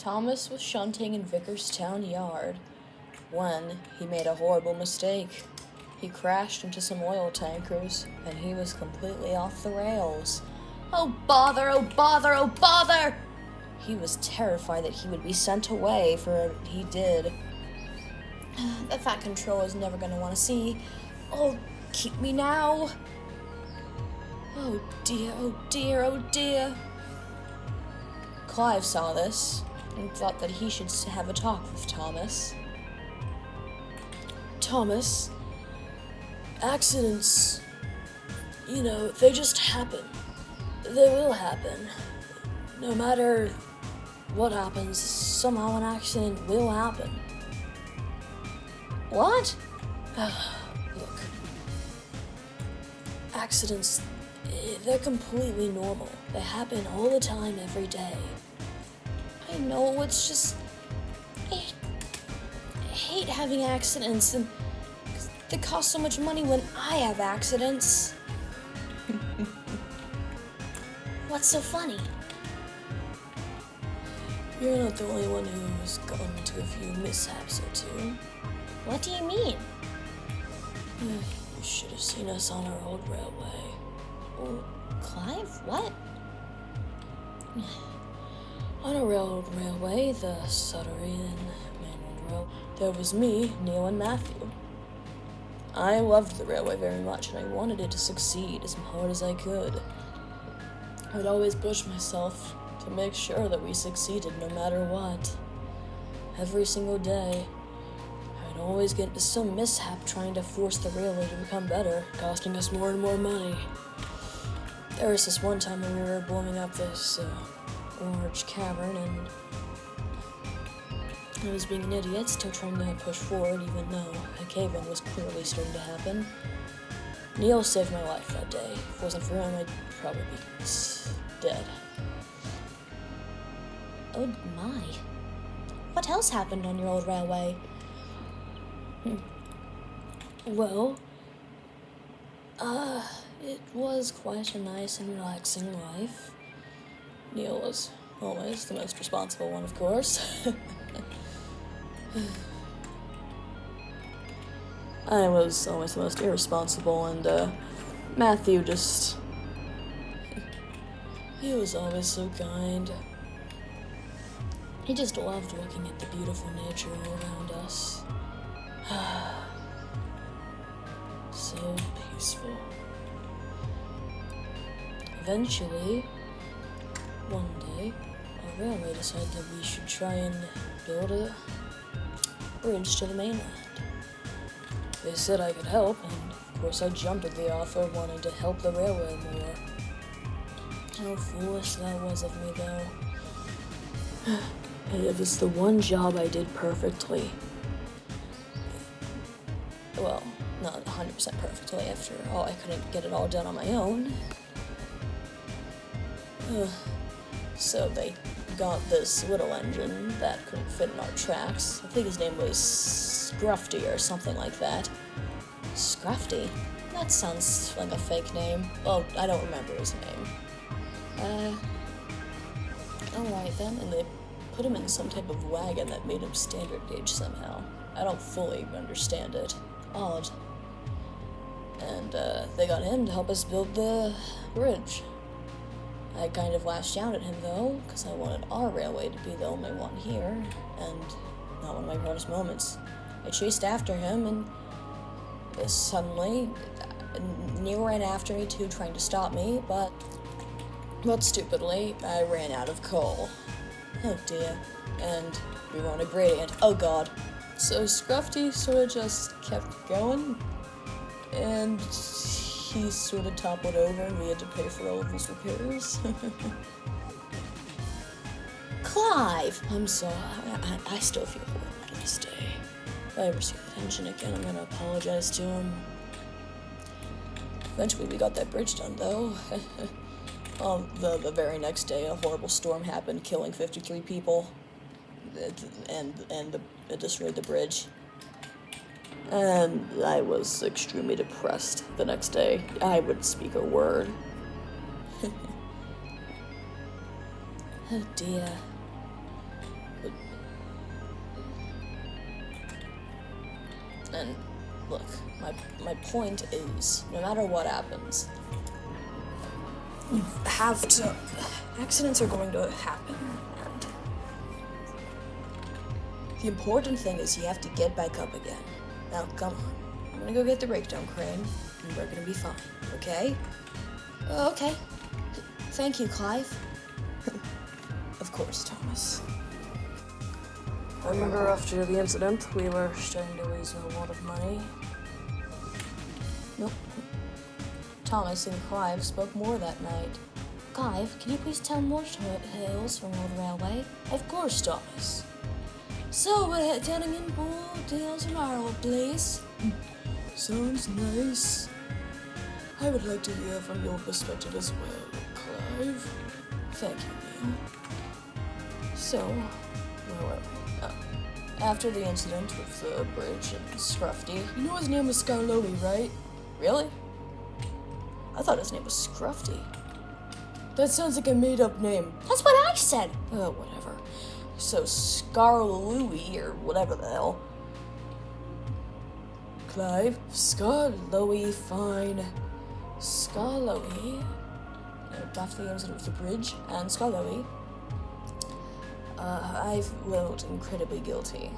Thomas was shunting in Vickerstown Yard when he made a horrible mistake. He crashed into some oil tankers, and he was completely off the rails. Oh bother, oh bother, oh bother! He was terrified that he would be sent away for what he did. The Fat Controller is never going to want to see. Oh, keep me now. Oh dear, oh dear, oh dear. Clive saw this and thought that he should have a talk with Thomas. Thomas, accidents, they just happen. They will happen. No matter what happens, somehow an accident will happen. What? Look. Accidents, they're completely normal. They happen all the time, every day. I know, it's just... I hate having accidents, and they cost so much money when I have accidents. What's so funny? You're not the only one who's gotten into a few mishaps or two. What do you mean? You should have seen us on our old railway. Oh, Clive? What? On our old railway, the Suttery and Manual Rail, there was me, Neil, and Matthew. I loved the railway very much, and I wanted it to succeed as hard as I could. I'd always push myself to make sure that we succeeded no matter what. Every single day, I'd always get into some mishap trying to force the railway to become better, costing us more and more money. There was this one time when we were blowing up this large cavern, and I was being an idiot, still trying to push forward even though a cave-in was clearly starting to happen. Neil saved my life that day. If it wasn't for him, I'd probably be dead. Oh my. What else happened on your old railway? Well, it was quite a nice and relaxing life. Neil was always the most responsible one, of course. I was always the most irresponsible, and Matthew he was always so kind. He just loved looking at the beautiful nature all around us. So peaceful. Eventually, one day, our railway decided that we should try and build a bridge to the mainland. They said I could help, and of course I jumped at the offer, wanting to help the railway more. How foolish that was of me, though. It was the one job I did perfectly. Well, not 100% perfectly. After all, I couldn't get it all done on my own. So they got this little engine that couldn't fit in our tracks. I think his name was Scruffy or something like that. Scruffy? That sounds like a fake name. Oh, I don't remember his name. Alright then, and they put him in some type of wagon that made him standard gauge somehow. I don't fully understand it. Odd. And they got him to help us build the bridge. I kind of lashed out at him though, because I wanted our railway to be the only one here, and not one of my proudest moments. I chased after him, and suddenly, Neil ran after me too, trying to stop me, but stupidly, I ran out of coal. Oh dear. And we were on a gradient. Oh god. So Scruffy sort of just kept going, and he sort of toppled over, and we had to pay for all of his repairs. Clive! I'm sorry. I still feel horrible to this day. If I ever see that engine again, I'm gonna apologize to him. Eventually we got that bridge done, though. The very next day, a horrible storm happened, killing 53 people, and it destroyed the bridge. And I was extremely depressed the next day. I wouldn't speak a word. Oh dear. And look, my point is, no matter what happens, you have to. Accidents are going to happen, and the important thing is you have to get back up again. Now, come on. I'm gonna go get the breakdown crane, and we're gonna be fine, okay? Okay. Thank you, Clive. Of course, Thomas. I remember after the incident, we were starting to lose a lot of money. Nope. Thomas and Clive spoke more that night. Clive, can you please tell more tales from Old Railway? Of course, Thomas. So, we're telling in more tales from our old place. Sounds nice. I would like to hear from your perspective as well, Clive. Thank you, Neil. So, where were we? After the incident with the bridge and Scruffy, you know his name was Scarlowy, right? Really? I thought his name was Scruffy. That sounds like a made-up name. That's what I said. Oh, whatever. So Scarlowy, or whatever the hell. Clive, Scarlowy, fine. Scarlowy. After the incident with the bridge and Scarlowy, I've felt incredibly guilty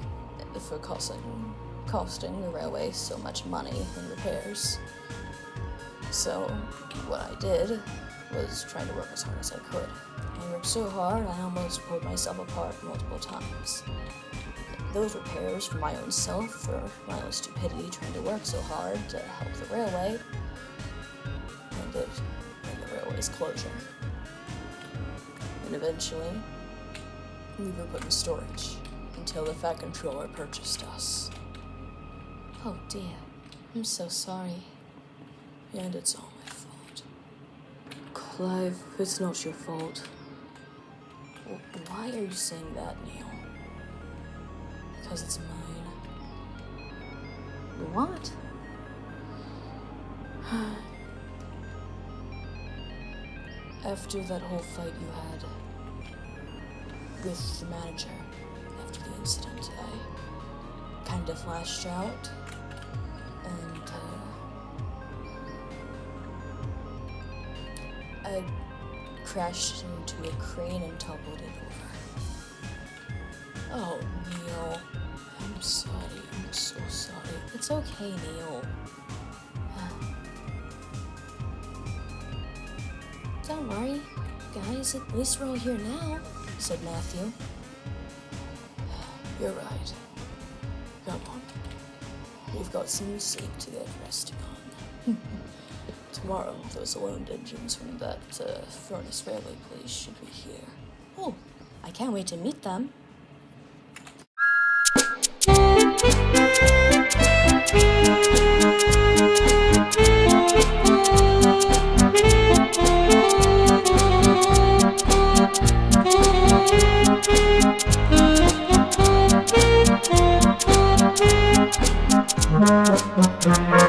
for costing the railway so much money in repairs. So, what I did was trying to work as hard as I could. I worked so hard, I almost pulled myself apart multiple times. Those repairs for my own self, for my own stupidity trying to work so hard to help the railway, ended in the railway's closure. And eventually, we were put in storage until the Fat Controller purchased us. Oh dear, I'm so sorry. And it's all my fault. Clive, it's not your fault. Why are you saying that, Neil? Because it's mine. What? After that whole fight you had with the manager, after the incident, I kind of flashed out, and I crashed into a crane and toppled it over. Oh, Neil, I'm sorry, I'm so sorry. It's okay, Neil. Don't worry, guys, at least we're all here now, said Matthew. You're right. Come on. We've got some sleep to get resting on. Tomorrow, those loaned engines from that furnace railway place should be here. Oh, I can't wait to meet them. Thank you.